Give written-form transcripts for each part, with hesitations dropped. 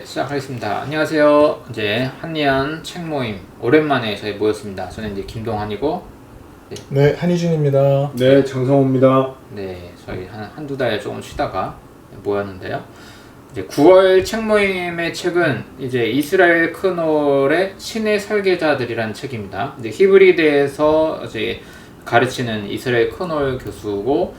시작하겠습니다. 안녕하세요. 이제 한리안 책 모임 오랜만에 저희 모였습니다. 저는 이제 김동환이고, 네, 한희준입니다. 네, 정성호입니다. 저희 한두 달 조금 쉬다가 모였는데요. 이제 9월 책 모임의 책은 이제 이스라엘 크놀의 신의 설계자들이라는 책입니다. 이제 히브리드에서 이제 가르치는 이스라엘 크놀 교수고,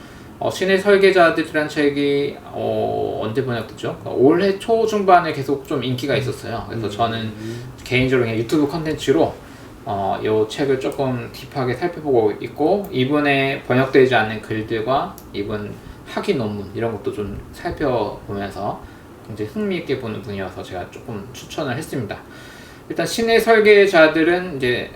신의 설계자들이라는 책이 언제 번역됐죠? 올해 초중반에 계속 좀 인기가 있었어요. 그래서 저는 개인적으로 그냥 유튜브 컨텐츠로 이 책을 조금 딥하게 살펴보고 있고, 이분의 번역되지 않는 글들과 이분 학위 논문 이런 것도 좀 살펴보면서 굉장히 흥미있게 보는 분이어서 제가 조금 추천을 했습니다. 일단 신의 설계자들은 이제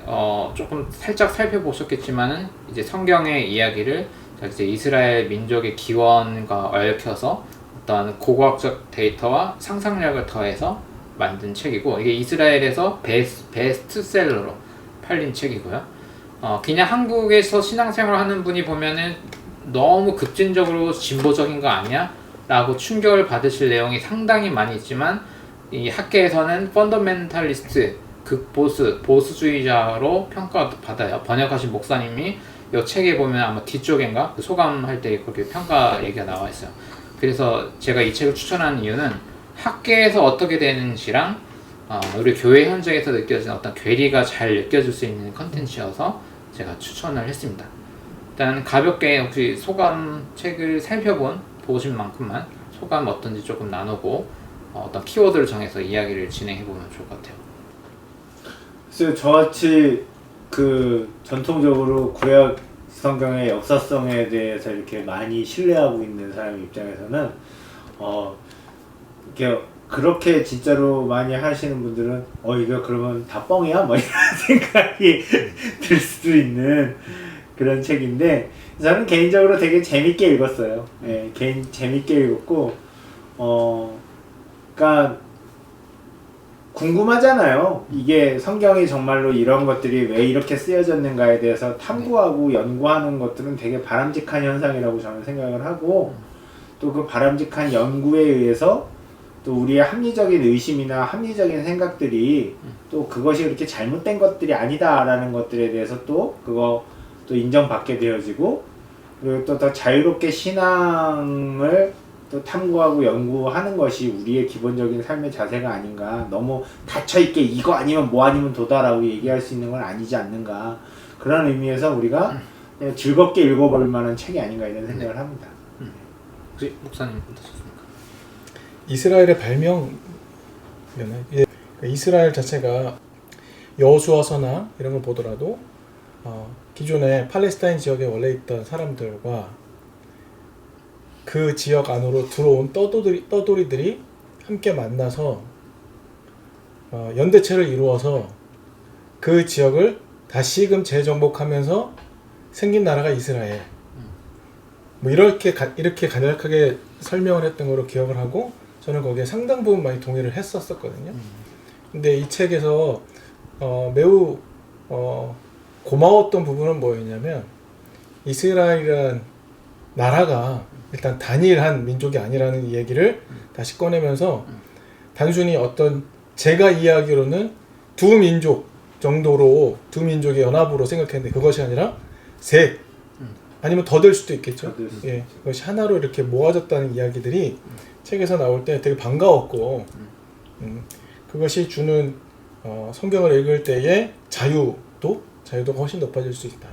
조금 살짝 살펴보셨겠지만은 이제 성경의 이야기를 이제 이스라엘 민족의 기원과 얽혀서 어떤 고고학적 데이터와 상상력을 더해서 만든 책이고, 이게 이스라엘에서 베스트셀러로 팔린 책이고요. 그냥 한국에서 신앙생활 하는 분이 보면은 너무 급진적으로 진보적인 거 아니야? 라고 충격을 받으실 내용이 상당히 많이 있지만, 이 학계에서는 펀더멘탈리스트, 보수주의자로 평가받아요. 번역하신 목사님이 이 책에 보면 아마 뒤쪽인가 소감할 때 그렇게 평가 얘기가 나와 있어요. 그래서 제가 이 책을 추천하는 이유는 학계에서 어떻게 되는지랑 우리 교회 현장에서 느껴지는 어떤 괴리가 잘 느껴질 수 있는 컨텐츠여서 제가 추천을 했습니다. 일단 가볍게 혹시 소감, 책을 보신 만큼만 소감 어떤지 조금 나누고 어떤 키워드를 정해서 이야기를 진행해보면 좋을 것 같아요. 글쎄요, 저같이 전통적으로 구약 성경의 역사성에 대해서 이렇게 많이 신뢰하고 있는 사람 입장에서는 이렇게 그렇게 진짜로 많이 하시는 분들은 이거 그러면 다 뻥이야? 뭐 이런 생각이 들 수도 있는 그런 책인데, 저는 개인적으로 되게 재밌게 읽었어요. 재밌게 읽었고, 그러니까 궁금하잖아요. 이게 성경이 정말로 이런 것들이 왜 이렇게 쓰여졌는가에 대해서 탐구하고 연구하는 것들은 되게 바람직한 현상이라고 저는 생각을 하고, 또 그 바람직한 연구에 의해서 또 우리의 합리적인 의심이나 합리적인 생각들이 또 그것이 그렇게 잘못된 것들이 아니다라는 것들에 대해서 또 인정받게 되어지고, 그리고 또 더 자유롭게 신앙을 또 탐구하고 연구하는 것이 우리의 기본적인 삶의 자세가 아닌가. 너무 닫혀있게 이거 아니면 뭐 아니면 도다라고 얘기할 수 있는 건 아니지 않는가. 그런 의미에서 우리가 그냥 즐겁게 읽어볼 만한 책이 아닌가 이런 생각을 합니다. 혹시 목사님 어떠셨습니까? 이스라엘의 발명이잖아요. 이스라엘 자체가 여호수아서나 이런 걸 보더라도 기존에 팔레스타인 지역에 원래 있던 사람들과 그 지역 안으로 들어온 떠돌이들이 함께 만나서 연대체를 이루어서 그 지역을 다시금 재정복하면서 생긴 나라가 이스라엘. 뭐 이렇게 간략하게 설명을 했던 걸로 기억을 하고, 저는 거기에 상당 부분 많이 동의를 했었거든요. 근데 이 책에서 매우 고마웠던 부분은 뭐였냐면, 이스라엘이라는 나라가 일단 단일한 민족이 아니라는 얘기를 다시 꺼내면서, 단순히 제가 이해하기로는 두 민족 정도로, 두 민족의 연합으로 생각했는데 그것이 아니라 셋, 아니면 더 될 수도 있겠죠. 그것이 하나로 이렇게 모아졌다는 이야기들이 책에서 나올 때 되게 반가웠고, 그것이 주는 성경을 읽을 때의 자유도가 훨씬 높아질 수 있다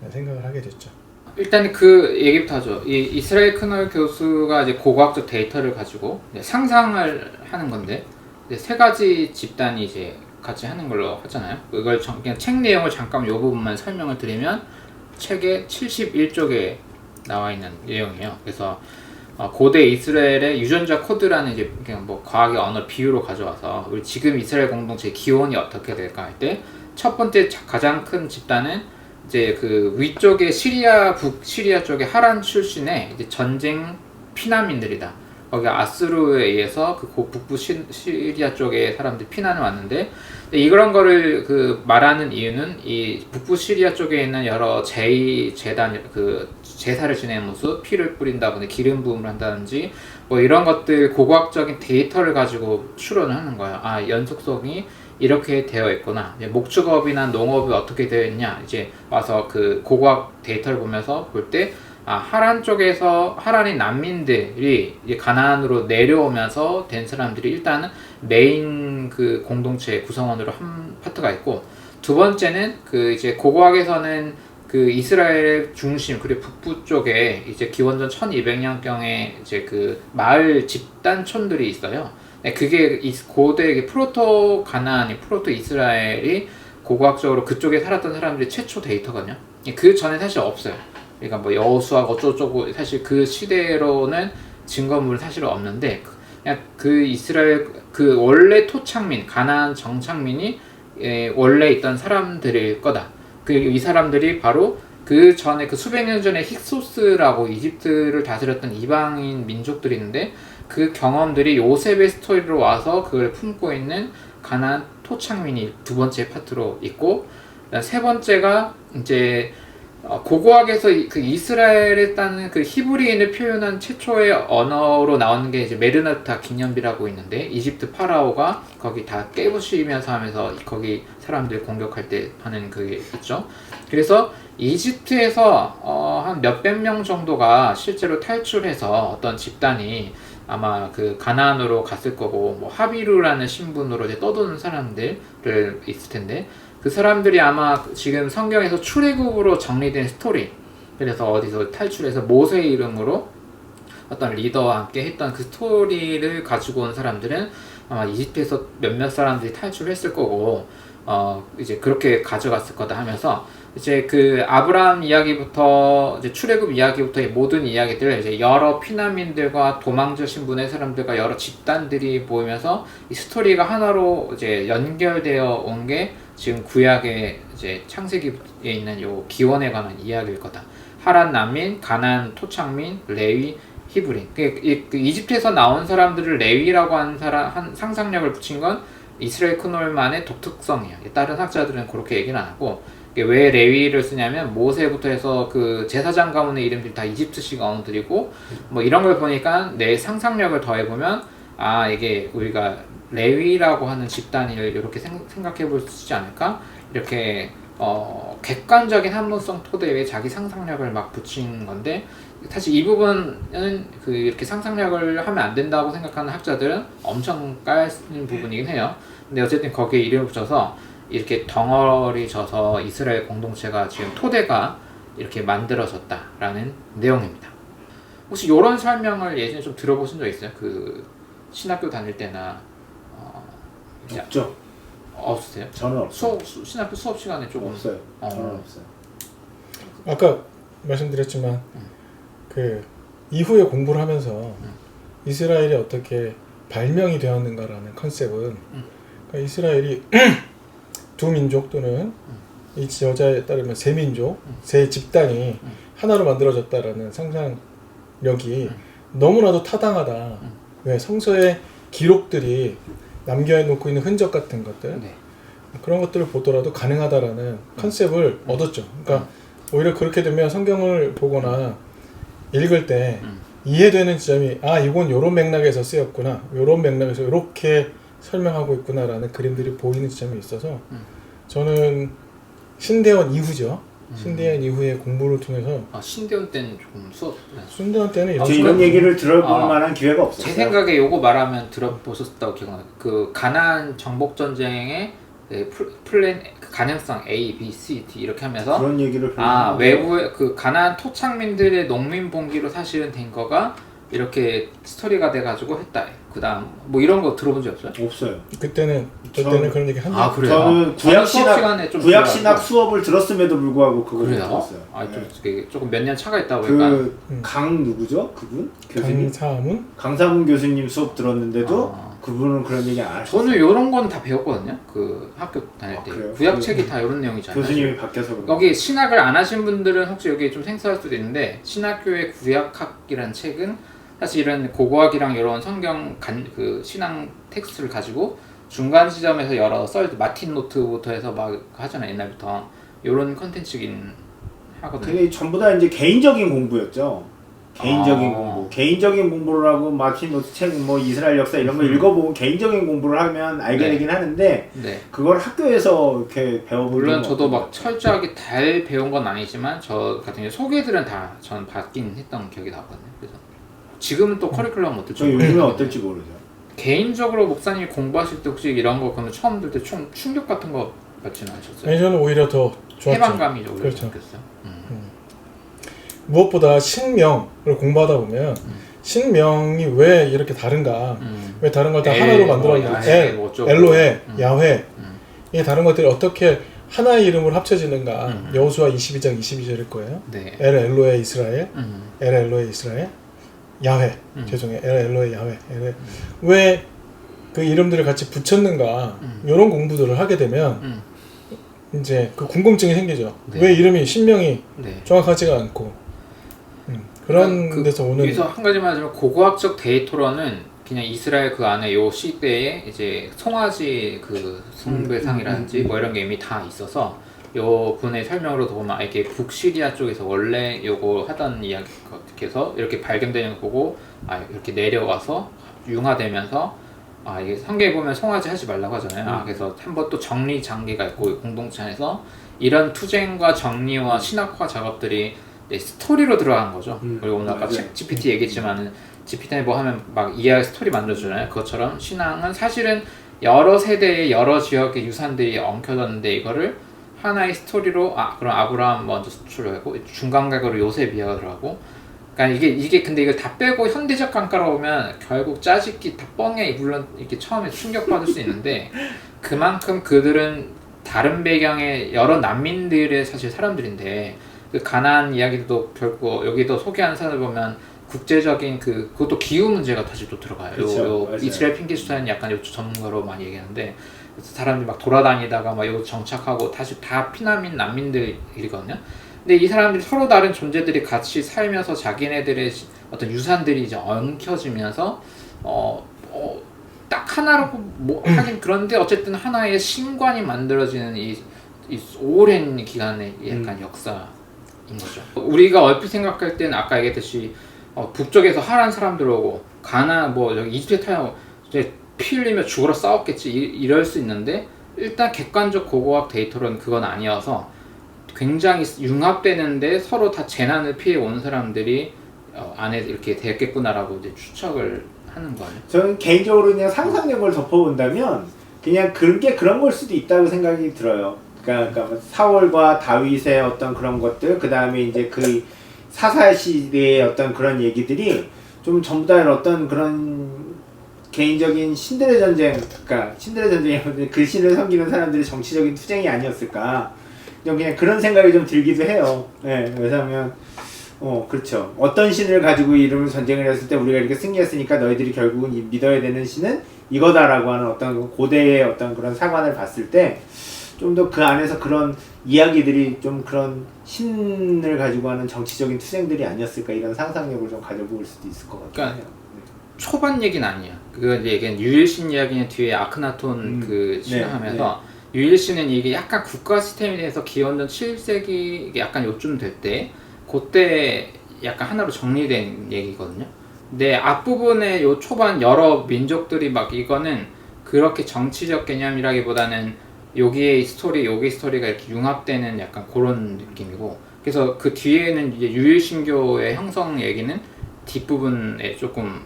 생각을 하게 됐죠. 일단 그 얘기부터 하죠. 이 이스라엘 크놀 교수가 이제 고고학적 데이터를 가지고 상상을 하는 건데, 이제 세 가지 집단이 이제 같이 하는 걸로 하잖아요. 그걸 그냥 책 내용을 잠깐 요 부분만 설명을 드리면, 책에 71쪽에 나와 있는 내용이에요. 그래서 고대 이스라엘의 유전자 코드라는 이제 그냥 뭐 과학의 언어 비유로 가져와서 우리 지금 이스라엘 공동체의 기원이 어떻게 될까 할 때, 첫 번째 가장 큰 집단은 이제 그 위쪽에 북시리아 쪽의 하란 출신의 이제 전쟁 피난민들이다 거기 아수르에 의해서 그 북부 시리아 쪽에 사람들이 피난을 왔는데 이런 거를 그 말하는 이유는 이 북부 시리아 쪽에 있는 여러 제단 그 제사를 지내는 모습, 피를 뿌린다든지 기름 부음을 한다든지 뭐 이런 것들 고고학적인 데이터를 가지고 추론을 하는 거예요. 아, 연속성이 이렇게 되어 있구나. 목축업이나 농업이 어떻게 되어 있냐. 이제 와서 그 고고학 데이터를 보면서 볼 때 아, 하란 쪽에서 하란의 난민들이 이제 가나안으로 내려오면서 된 사람들이 일단은 메인 그 공동체 구성원으로 한 파트가 있고, 두 번째는 그 이제 고고학에서는 그 이스라엘 중심 그리고 북부 쪽에 이제 기원전 1200년경에 이제 그 마을 집단촌들이 있어요. 네, 그게 고대 프로토 가나안이 프로토 이스라엘이 고고학적으로 그쪽에 살았던 사람들이 최초 데이터거든요. 그 전에 사실 없어요. 그러니까 뭐 여호수아 어쩌고저쩌고 사실 그 시대로는 증거물은 사실은 없는데 그냥 그 이스라엘 그 원래 토착민 가나안 정착민이 원래 있던 사람들일 거다. 그 이 사람들이 바로 그 전에 그 수백 년 전에 힉소스라고 이집트를 다스렸던 이방인 민족들이 있는데 그 경험들이 요셉의 스토리로 와서 그걸 품고 있는 가나안 토착민이 두 번째 파트로 있고, 세 번째가 이제 고고학에서 그 이스라엘에 따는 그 히브리인을 표현한 최초의 언어로 나오는 게 이제 메르나타 기념비라고 있는데 이집트 파라오가 거기 다 깨부시면서 하면서 거기 사람들 공격할 때 하는 그게 있죠. 그래서 이집트에서 한 몇백 명 정도가 실제로 탈출해서 어떤 집단이 아마 그 가나안으로 갔을 거고, 뭐 하비루라는 신분으로 이제 떠도는 사람들을 있을 텐데 그 사람들이 아마 지금 성경에서 출애굽으로 정리된 스토리, 그래서 어디서 탈출해서 모세 이름으로 어떤 리더와 함께 했던 그 스토리를 가지고 온 사람들은 아마 이집트에서 몇몇 사람들이 탈출했을 거고 이제 그렇게 가져갔을 거다 하면서 이제 그 아브라함 이야기부터 이제 출애굽 이야기부터 모든 이야기들을 이제 여러 피난민들과 도망자 신분의 사람들과 여러 집단들이 모이면서 이 스토리가 하나로 이제 연결되어 온 게 지금 구약의 이제 창세기에 있는 요 기원에 관한 이야기일 거다. 하란 난민, 가나안 토착민, 레위, 히브리. 그 이집트에서 나온 사람들을 레위라고 한 상상력을 붙인 건 이스라엘 크놀만의 독특성이야. 다른 학자들은 그렇게 얘기는 안 하고, 왜 레위를 쓰냐면 모세부터 해서 그 제사장 가문의 이름들이 다 이집트식 언어들이고 뭐 이런 걸 보니까 내 상상력을 더해보면 아, 이게 우리가 레위라고 하는 집단을 이렇게 생각해 볼 수 있지 않을까? 이렇게 객관적인 합리성 토대에 자기 상상력을 막 붙인 건데, 사실 이 부분은 그 이렇게 상상력을 하면 안 된다고 생각하는 학자들은 엄청 까이는 부분이긴 해요. 근데 어쨌든 거기에 이름을 붙여서 이렇게 덩어리 져서 이스라엘 공동체가 지금 토대가 이렇게 만들어졌다라는 내용입니다. 혹시 이런 설명을 예전에 좀 들어보신 적 있어요? 그 신학교 다닐 때나 없죠. 없으세요? 저는 없어요. 신학교 수업 시간에 조금 없어요. 저는 없어요. 아까 말씀드렸지만 그 이후에 공부를 하면서 이스라엘이 어떻게 발명이 되었는가라는 컨셉은 그러니까 이스라엘이 두 민족 또는 이 저자에 따르면 세 민족, 세 집단이 하나로 만들어졌다라는 상상력이 너무나도 타당하다. 왜 성서의 기록들이 남겨놓고 있는 흔적 같은 것들, 네. 그런 것들을 보더라도 가능하다라는 컨셉을 얻었죠. 그러니까 오히려 그렇게 되면 성경을 보거나 읽을 때 이해되는 지점이 아, 이건 요런 맥락에서 쓰였구나, 요런 맥락에서 이렇게 설명하고 있구나라는 그림들이 보이는 지점이 있어서 저는 신대원 이후죠. 신대원 이후의 공부를 통해서 신대원 때는 조금 수업 신대원 때는 저 이렇게 이런 얘기를 들어볼 만한 기회가 없었어요. 제 생각에 요거 말하면 들어보셨다고 기억나요. 그 가나안 정복 전쟁의 플랜 그 가능성 A, B, C, D 이렇게 하면서 그런 얘기를 외부의 그 가나안 토착민들의 농민 봉기로 사실은 된 거가 이렇게 스토리가 돼가지고 했다. 그다음 뭐 이런 거 들어본 적 없어요? 없어요. 그때는 그런 얘기 한 적. 그래요? 저는 구약 신학 수업을 들었음에도 불구하고 그걸 못 들었어요. 조금 몇 년 차가 있다고 보니까 강 누구죠? 그분? 교수님? 강사문 교수님 수업 들었는데도 그분은 그런 얘기 안 하셨어요. 저는 이런 건 다 배웠거든요. 그 학교 다닐 때 구약 책이 다 이런 내용이잖아요. 교수님이 바뀌어서 그런 여기 신학을 안 하신 분들은 혹시 여기 좀 생소할 수도 있는데 신학교의 구약학이라는 책은 사실은 고고학이랑 이런 성경 그 신앙 텍스트를 가지고 중간 지점에서 여러 마틴 노트부터 해서 막 하잖아요. 옛날부터 이런 컨텐츠긴 하거든요. 그게 전부 다 이제 개인적인 공부였죠. 개인적인 공부. 개인적인 공부를 하고 마틴 노트 책, 뭐 이스라엘 역사 이런 거 읽어보고 개인적인 공부를 하면 알게 네. 되긴 하는데 네. 그걸 학교에서 이렇게 배워본 물론 적은 저도 없는 막 것 같아요. 철저하게 잘 배운 건 아니지만 저 같은 경우 소개들은 다 전 받긴 했던 기억이 나거든요. 그래서 지금은 또 커리큘럼 어떨지 저 요즘에 모르겠는데 어떨지 모르죠. 개인적으로 목사님이 공부하실 때 혹시 이런 거 그러면 처음 들 때 충격 같은 거 받지는 않으셨어요? 아니 저는 오히려 더 좋았죠. 해방감이 오히려 그렇죠. 좋겠어요. 무엇보다 신명을 공부하다 보면 신명이 왜 이렇게 다른가, 왜 다른 걸 다 하나로 만들었는지, 엘로해, 야훼, 이 다른 것들이 어떻게 하나의 이름으로 합쳐지는가. 여호수아 22장 22절일 거예요. 네. 엘 엘로해 이스라엘, 엘 엘로해 이스라엘, 야훼, 죄송해요, 엘 엘로해 야훼, 왜 그 이름들을 같이 붙였는가, 이런 공부들을 하게 되면 이제 그 궁금증이 생기죠. 네. 왜 이름이 신명이 네. 정확하지가 않고 그런 그러니까 데서 오는. 여기서 한 가지만 하자면 고고학적 데이터로는 그냥 이스라엘 그 안에 요 시대에 이제 송아지 그 숭배상이라든지 뭐 이런 게 이미 다 있어서 요 분의 설명으로도 보면 이렇게 북시리아 쪽에서 원래 요거 하던 이야기에서 이렇게 발견되는 거 보고 이렇게 내려와서 융화되면서 이게 성경에 보면 송아지 하지 말라고 하잖아요. 그래서 한번 또 정리 장기가 있고 공동체 안에서 이런 투쟁과 정리와 신학화 작업들이 스토리로 들어간 거죠. 그리고 오늘 아까 맞아요. GPT 얘기했지만은 GPT에 뭐 하면 막 이해할 스토리 만들어주잖아요. 그것처럼 신앙은 사실은 여러 세대의 여러 지역의 유산들이 엉켜졌는데 이거를 하나의 스토리로 그럼 아브라함 먼저 수출하고 중간각으로 요셉 이해가 들어가고 그러니까 이게 근데 이걸 다 빼고 현대적 관가로 보면 결국 짜집기 다 뻥에 물론 이렇게 처음에 충격받을 수 있는데 그만큼 그들은 다른 배경의 여러 난민들의 사실 사람들인데 그 가나안 이야기도 결국 여기도 소개하는 사람을 보면 국제적인 그것도 기후 문제가 다시 또 들어가요. 그쵸, 맞아요. 이스라엘 핑계스타는 약간 요 전문가로 많이 얘기하는데 그래서 사람들이 막 돌아다니다가 막 요 정착하고 다시 다 피난민 난민들이거든요. 근데 이 사람들이 서로 다른 존재들이 같이 살면서 자기네들의 어떤 유산들이 이제 엉켜지면서 딱 하나로 하긴 그런데 어쨌든 하나의 신관이 만들어지는 이 오랜 기간의 약간 역사인 거죠. 우리가 얼핏 생각할 때는 아까 얘기했듯이 북쪽에서 하란 사람들 오고 가나 뭐 여기 이집트 타고 이제 피 흘리며 죽으러 싸웠겠지 이럴 수 있는데 일단 객관적 고고학 데이터로는 그건 아니어서 굉장히 융합되는데 서로 다 재난을 피해 온 사람들이 안에 이렇게 됐겠구나라고 이제 추측을 하는 거예요. 저는 개인적으로 그냥 상상력을 덮어본다면 그냥 그게 그런 걸 수도 있다고 생각이 들어요. 그러니까 사울과 다윗의 어떤 그런 것들, 그 다음에 이제 그 사사 시대의 어떤 그런 얘기들이 좀 전부 다 어떤 그런 개인적인 신들의 전쟁, 그러니까 신들의 전쟁이 그 신을 섬기는 사람들의 정치적인 투쟁이 아니었을까. 좀 그냥 그런 생각이 좀 들기도 해요. 네, 왜냐하면 그렇죠. 어떤 신을 가지고 이름을 전쟁을 했을 때 우리가 이렇게 승리했으니까 너희들이 결국은 믿어야 되는 신은 이거다라고 하는 어떤 고대의 어떤 그런 사관을 봤을 때 좀 더 그 안에서 그런 이야기들이 좀 그런 신을 가지고 하는 정치적인 투쟁들이 아니었을까 이런 상상력을 좀 가져볼 수도 있을 것 같아요. 그러니까 초반 얘기는 아니야. 그거 이제 유일신 이야기는 뒤에 아크나톤 그 신화하면서 유일신은 이게 약간 국가 시스템에 대해서 기원전 7세기 약간 요쯤 될 때 그때 약간 하나로 정리된 얘기거든요. 근데 앞부분에 요 초반 여러 민족들이 막 이거는 그렇게 정치적 개념이라기보다는 여기의 스토리, 여기의 스토리가 이렇게 융합되는 약간 그런 느낌이고 그래서 그 뒤에는 이제 유일신교의 형성 얘기는 뒷부분에 조금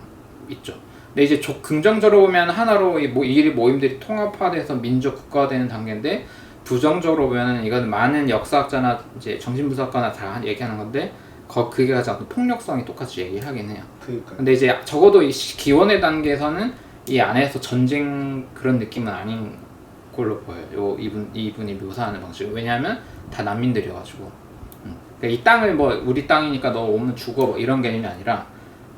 있죠. 근데 이제 긍정적으로 보면 하나로 이 모임들이 통합화돼서 민족 국가가 되는 단계인데 부정적으로 보면은 이건 많은 역사학자나 이제 정신분석가나 다 얘기하는 건데 그게 가장 폭력성이 똑같이 얘기하긴 해요. 그러니까. 근데 이제 적어도 이 기원의 단계에서는 이 안에서 전쟁 그런 느낌은 아닌 걸로 보여요. 이분이 묘사하는 방식. 왜냐하면 다 난민들이어가지고. 그러니까 이 땅을 뭐 우리 땅이니까 너 오면 죽어 뭐 이런 개념이 아니라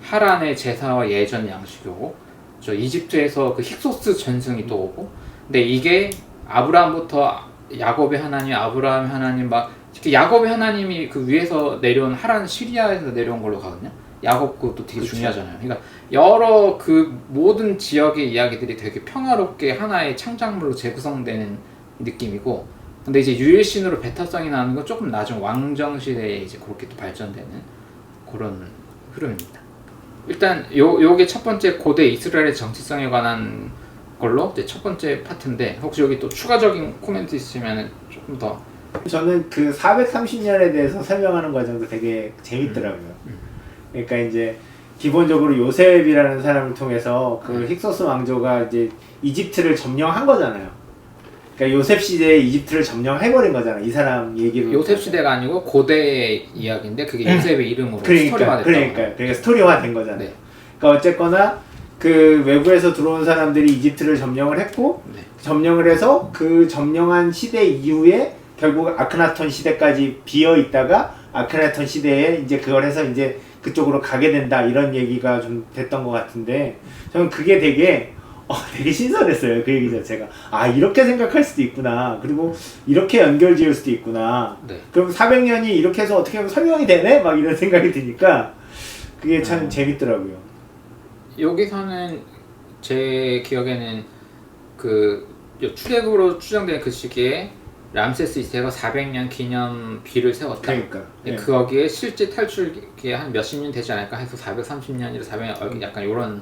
하란의 제사와 예전 양식이 오고 저 이집트에서 그 힉소스 전승이 또 오고 근데 이게 아브라함부터 야곱의 하나님, 아브라함의 하나님 막 야곱의 하나님이 그 위에서 내려온 하란 시리아에서 내려온 걸로 가거든요. 야곱도 되게 그쵸. 중요하잖아요. 그러니까 여러 그 모든 지역의 이야기들이 되게 평화롭게 하나의 창작물로 재구성되는 느낌이고, 근데 이제 유일신으로 베타성이 나는 건 조금 나중 왕정 시대에 이제 그렇게 또 발전되는 그런 흐름입니다. 일단 요게 첫 번째 고대 이스라엘의 정치성에 관한 걸로 이제 첫 번째 파트인데, 혹시 여기 또 추가적인 코멘트 있으면 조금 더. 저는 그 430년에 대해서 설명하는 과정도 되게 재밌더라고요. 그러니까 이제 기본적으로 요셉이라는 사람을 통해서 그 힉소스 왕조가 이제 이집트를 점령한 거잖아요. 그러니까 요셉 시대에 이집트를 점령해버린 거잖아. 이 사람 얘기로. 요셉 시대가 아니고 고대의 이야기인데 그게 요셉의 이름으로 스토리화 됐다고. 그러니까 스토리화 된 거잖아요. 네. 그러니까 어쨌거나 그 외부에서 들어온 사람들이 이집트를 점령을 했고, 네. 점령을 해서 그 점령한 시대 이후에 결국 아크나톤 시대까지 비어 있다가 아크나톤 시대에 이제 그걸 해서 이제 그쪽으로 가게 된다, 이런 얘기가 좀 됐던 것 같은데, 저는 그게 되게 신선했어요. 그 얘기 자체가. 아, 이렇게 생각할 수도 있구나. 그리고 이렇게 연결 지을 수도 있구나. 네. 그럼 400년이 이렇게 해서 어떻게 하면 설명이 되네? 막 이런 생각이 드니까 그게 참 재밌더라고요. 여기서는 제 기억에는 그 출애굽으로 추정되는 그 시기에 람세스 2세가 400년 기념비를 세웠다. 그러니까. 예. 거기에 실제 탈출기에 한 몇십 년 되지 않을까 해서 430년이라 400년 약간 이런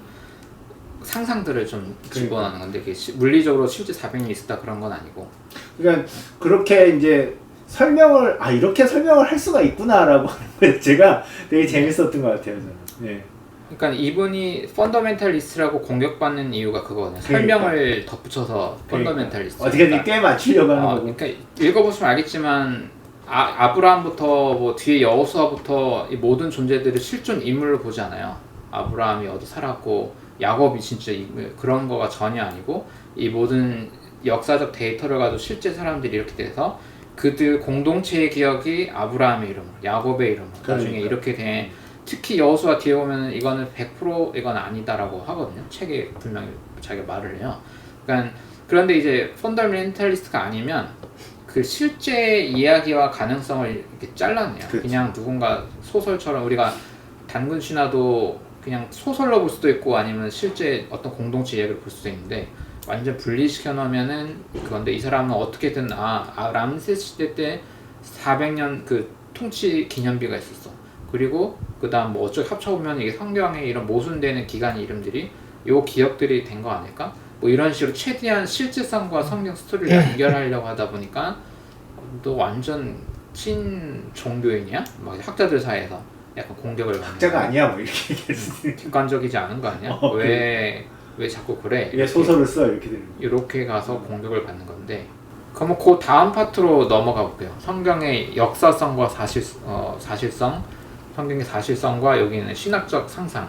상상들을 좀 집어넣는 건데, 그게 물리적으로 실제 400년 있었다 그런 건 아니고. 그러니까 그렇게 이제 설명을 이렇게 설명을 할 수가 있구나라고 하는 거 제가 되게 재밌었던 것 같아요, 저는. 네. 그러니까 이분이 펀더멘탈리스트라고 공격받는 이유가 그거거든요. 그러니까. 설명을 덧붙여서 펀더멘탈리스트. 어떻게든 꽤 맞추려고 하는 거고. 그러니까 읽어보시면 알겠지만 아브라함부터 뭐 뒤에 여호수아부터 이 모든 존재들을 실존 인물로 보지 않아요. 아브라함이 어디 살았고 야곱이 진짜 그런 거가 전혀 아니고, 이 모든 역사적 데이터를 가지고 실제 사람들이 이렇게 돼서 그들 공동체의 기억이 아브라함의 이름, 야곱의 이름, 나중에 이렇게 된. 특히 여호수아 뒤에 보면 이거는 100% 이건 아니다라고 하거든요. 책에 분명히 자기가 말을 해요. 그러니까 그런데 이제 펀더멘탈리스트가 아니면 그 실제 이야기와 가능성을 이렇게 잘라내요. 그렇죠. 그냥 누군가 소설처럼 우리가 단군 신화도 그냥 소설로 볼 수도 있고 아니면 실제 어떤 공동체 이야기를 볼 수도 있는데, 완전 분리시켜 놓으면은 그건데, 이 사람은 어떻게든 람세스 시대 때 400년 그 통치 기념비가 있었어. 그리고 그 다음 뭐 어쩌고 합쳐보면 이게 성경에 이런 모순되는 기간 이름들이 요 기억들이 된 거 아닐까? 뭐 이런 식으로 최대한 실질성과 성경 스토리를 연결하려고 하다 보니까 너 완전 친 종교인이야? 막 학자들 사이에서 약간 공격을 받는. 학자가 아니야 뭐 이렇게 얘기했을 때. 객관적이지 않은 거 아니야? 왜 자꾸 그래? 왜 소설을 써 이렇게 되는 거. 이렇게 가서 공격을 받는 건데, 그럼 그 다음 파트로 넘어가 볼게요. 성경의 역사성과 사실성, 성경의 사실성과 여기는 신학적 상상.